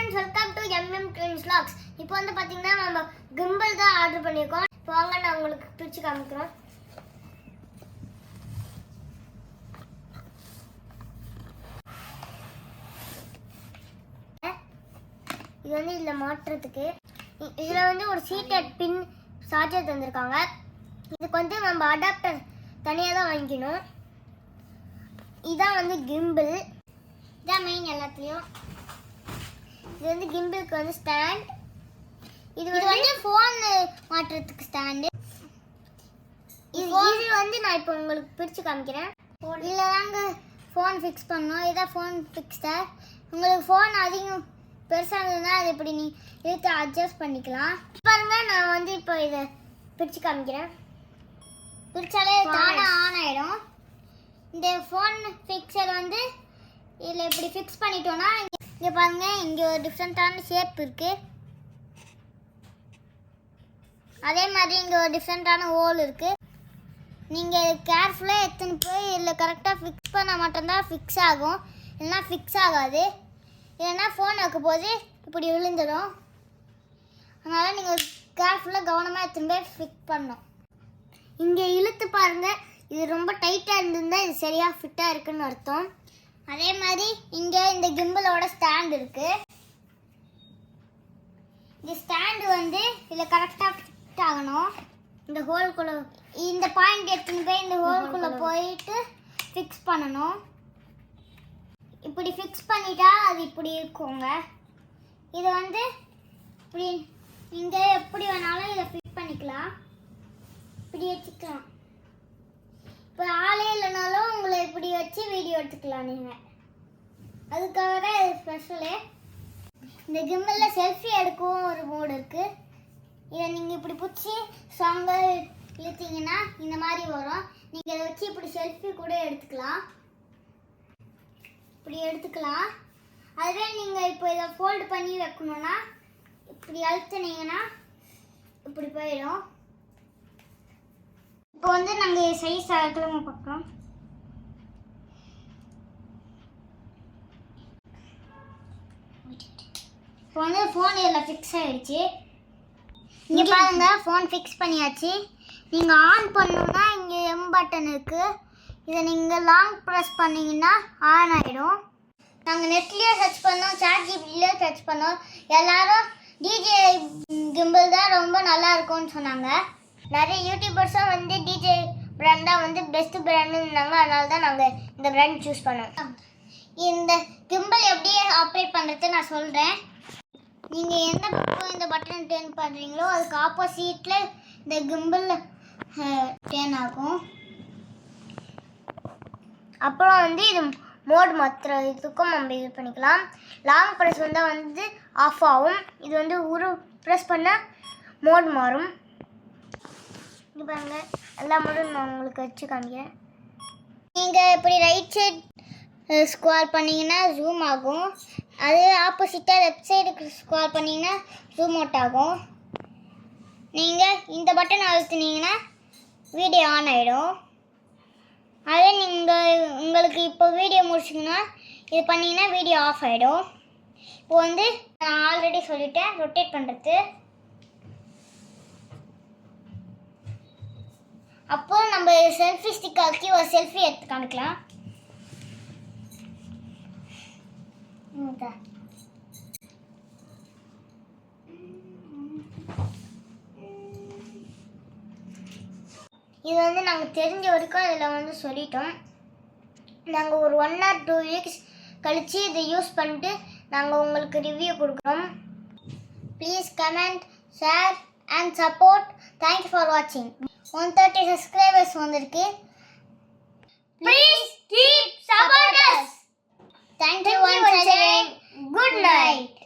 friends, welcome to Twins Vlogs. இப்போ வந்து பாத்தீங்கன்னா நம்ம gimbal தான் ஆர்டர் பண்ணிருக்கோம். இப்போ வாங்க நான் உங்களுக்கு பிரிச்சு காமிக்கிறேன். இது வந்து இதுல மாற்றத்துக்கு இதுல வந்து ஒரு சீட்டட் பின் சார்ஜர் தந்திருக்காங்க. இதுக்கு வந்து நம்ம அடாப்டர் தனியா தான் வாங்கிக்கணும். இதான் வந்து gimbal. இதான் மெயின் எல்லாத்துலயும். இது வந்து கிம்பிளுக்கு வந்து ஸ்டாண்ட். இது வந்து ஃபோன் மாட்டுறதுக்கு ஸ்டாண்டு. இது வந்து நான் இப்போ உங்களுக்கு பிரித்து காமிக்கிறேன். இதில் தாங்க ஃபோன் ஃபிக்ஸ் பண்ணோம். இதான் ஃபோன் ஃபிக்ஸர். உங்களுக்கு ஃபோன் அதிகம் பெருசாக இருந்ததுன்னா அது இப்படி நீ இழுத்து அட்ஜஸ்ட் பண்ணிக்கலாம். பாருங்க நான் வந்து இப்போ இதை பிரித்து காமிக்கிறேன். பிரித்தாலே தானாக ஆன் ஆகிடும். இந்த ஃபோன் ஃபிக்ஸர் வந்து இதில் இப்படி ஃபிக்ஸ் பண்ணிட்டோன்னா இங்கே பாருங்க, இங்கே ஒரு டிஃப்ரெண்ட்டான ஷேப் இருக்கு. அதே மாதிரி இங்கே ஒரு டிஃப்ரெண்ட்டான ஹோல் இருக்கு. நீங்கள் கேர்ஃபுல்லாக எடுத்துன்னு போய் இதில் கரெக்டாக ஃபிக்ஸ் பண்ணால் மட்டும்தான் ஃபிக்ஸ் ஆகும். இல்லைன்னா ஃபிக்ஸ் ஆகாது. இல்லைன்னா ஃபோன் வைக்கும் போது இப்படி விழுந்துடும். அதனால் நீங்கள் கேர்ஃபுல்லாக கவனமாக எடுத்துன்னு போய் ஃபிக்ஸ் பண்ணணும். இங்கே இழுத்து பாருங்கள், இது ரொம்ப டைட்டாக இருந்திருந்தால் இது சரியாக ஃபிட்டாக இருக்குன்னு அர்த்தம். அதே மாதிரி இங்கே இந்த கிம்பலோட ஸ்டாண்ட் இருக்கு. இந்த ஸ்டாண்டு வந்து இதில் கரெக்டாக ஃபிட் ஆகணும். இந்த ஹோல்குள்ளே இந்த பாயிண்ட் எடுத்துன்னு போய் இந்த ஹோல்குள்ளே போயிட்டு ஃபிக்ஸ் பண்ணணும். இப்படி ஃபிக்ஸ் பண்ணிட்டா அது இப்படி இருக்குங்க. இதை வந்து இப்படி நீங்கள் எப்படி வேணாலும் இதை ஃபிட் பண்ணிக்கலாம். இப்படி வச்சுக்கலாம். இப்போ ஆளே இல்லைனாலும் உங்களை இப்படி வச்சு வீடியோ எடுத்துக்கலாம் நீங்கள். அதுக்காக தான் இது ஸ்பெஷலு. இந்த கிம்பலில் செல்ஃபி எடுக்கவும் ஒரு மோடு இருக்குது. இதை நீங்கள் இப்படி பிடிச்சி ஸ்ட்ராங்காக இழுத்தீங்கன்னா இந்த மாதிரி வரும். நீங்கள் இதை வச்சு இப்படி செல்ஃபி கூட எடுத்துக்கலாம். இப்படி எடுத்துக்கலாம். அதுவே நீங்கள் இப்போ இதை ஃபோல்டு பண்ணி வைக்கணுன்னா இப்படி அழுத்துனீங்கன்னா இப்படி போயிடும். இப்போ வந்து நாங்கள் சைஸ் அகலமாக பார்க்கலாம். இப்போ வந்து ஃபோன் இதில் ஃபிக்ஸ் ஆகிடுச்சு. இங்கே பாருங்க, ஃபோன் ஃபிக்ஸ் பண்ணியாச்சு. நீங்கள் ஆன் பண்ணணுன்னா இங்கே எம் பட்டன் இருக்குது. இதை நீங்கள் லாங் ப்ரெஸ் பண்ணிங்கன்னா ஆன் ஆகிடும். நாங்கள் நெட்லேயே சர்ச் பண்ணோம், ChatGPTலேயே சர்ச் பண்ணோம். எல்லோரும் டிஜே கிம்பல் தான் ரொம்ப நல்லா இருக்கும்னு சொன்னாங்க. நிறைய யூடியூபர்ஸும் வந்து டிஜே பிராண்ட் தான் வந்து பெஸ்ட் பிராண்டுன்னு இருந்தாங்க. அதனால தான் நாங்கள் இந்த பிராண்ட் சூஸ் பண்ணோம். இந்த கிம்பல் எப்படி ஆப்ரேட் பண்ணுறது நான் சொல்கிறேன். நீங்கள் எந்த பக்கம் இந்த பட்டன் டேர்ன் பண்ணுறீங்களோ அதுக்கு ஆப்போசிட்டில் இந்த கிம்பல் டேர்ன் ஆகும். அப்புறம் வந்து இது மோட் மாத்திர இதுக்கும் நம்ம யூஸ் பண்ணிக்கலாம். லாங் ப்ரெஸ் வந்தால் வந்து ஆஃப் ஆகும். இது வந்து ஒரு ப்ரெஸ் பண்ணால் மோட் மாறும். இங்கே பாருங்க, எல்லா மோடும் நான் உங்களுக்கு வச்சு காமிக்கிறேன். நீங்கள் இப்படி ரைட் சைட் ஸ்க்ரால் பண்ணிங்கன்னா ஜூம் ஆகும். அது ஆப்போசிட்டாக லெஃப்ட் சைடுக்கு ஸ்க்ரால் பண்ணிங்கன்னா ஜூம் அவுட் ஆகும். நீங்கள் இந்த பட்டன் அழுத்தினீங்கன்னா வீடியோ ஆன் ஆகிடும். அதே நீங்கள் உங்களுக்கு இப்போ வீடியோ முடிச்சிங்கன்னா இது பண்ணிங்கன்னா வீடியோ ஆஃப் ஆகிடும். இப்போ வந்து நான் ஆல்ரெடி சொல்லிட்டேன் ரொட்டேட் பண்ணுறது. அப்போ நம்ம செல்ஃபி ஸ்டிக் ஆக்கி ஒரு செல்ஃபி எடுத்து காமிக்கலாம். இது வந்து நாங்கள் தெரிஞ்ச வரைக்கும் இதில் வந்து சொல்லிட்டோம். நாங்கள் ஒரு 1 or 2 வீக்ஸ் கழித்து இதை யூஸ் பண்ணிட்டு நாங்கள் உங்களுக்கு ரிவ்யூ கொடுக்குறோம். Please comment, share and support. Thank you for வாட்சிங். 130 சப்ஸ்கிரைபர்ஸ் வந்திருக்கு. Please keep support us. Thank you once again. Good night.